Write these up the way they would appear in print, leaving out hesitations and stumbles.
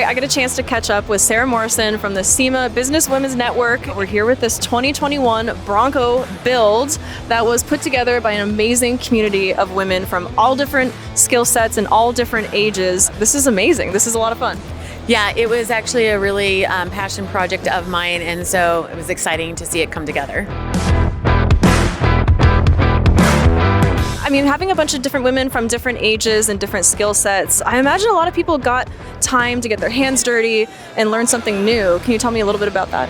I get a chance to catch up with Sarah Morrison from the SEMA Business Women's Network. We're here with this 2021 Bronco build that was put together by an amazing community of women from all different skill sets and all different ages. This is amazing. This is a lot of fun. Yeah, it was actually a really passion project of mine, and so it was exciting to see it come together. I mean, having a bunch of different women from different ages and different skill sets, I imagine a lot of people got time to get their hands dirty and learn something new. Can you tell me a little bit about that?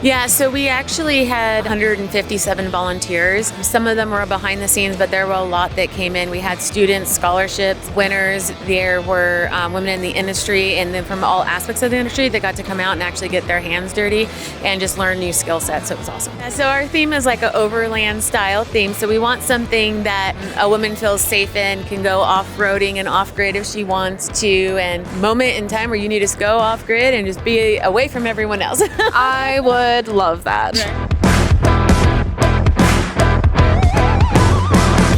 Yeah, so we actually had 157 volunteers. Some of them were behind the scenes, but there were a lot that came in. We had students, scholarships, winners. There were women in the industry and then from all aspects of the industry that got to come out and actually get their hands dirty and just learn new skill sets. So it was awesome. So our theme is like an overland style theme. So we want something that a woman feels safe in, can go off-roading and off-grid if she wants to, and moment in time where you need to go off-grid and just be away from everyone else. I would love that.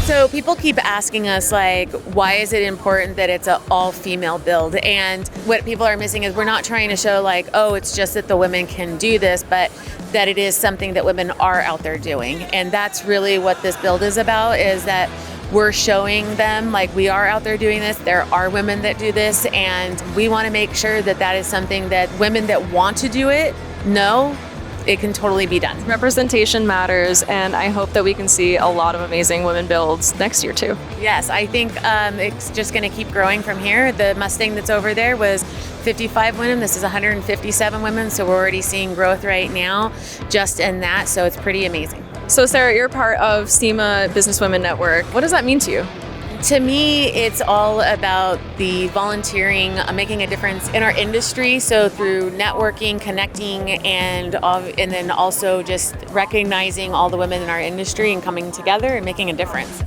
So people keep asking us, like, why is it important that it's an all-female build? And what people are missing is we're not trying to show like, oh, it's just that the women can do this, but that it is something that women are out there doing. And that's really what this build is about, is that we're showing them like we are out there doing this. There are women that do this, and we want to make sure that that is something that women that want to do it know it can totally be done. Representation matters, and I hope that we can see a lot of amazing women builds next year too. Yes, I think it's just going to keep growing from here. The Mustang that's over there was 55 women. This is 157 women, so we're already seeing growth right now just in that, so it's pretty amazing. So Sarah, you're part of SEMA Business Women Network. What does that mean to you? To me, it's all about the volunteering, making a difference in our industry. So through networking, connecting, and then also just recognizing all the women in our industry and coming together and making a difference.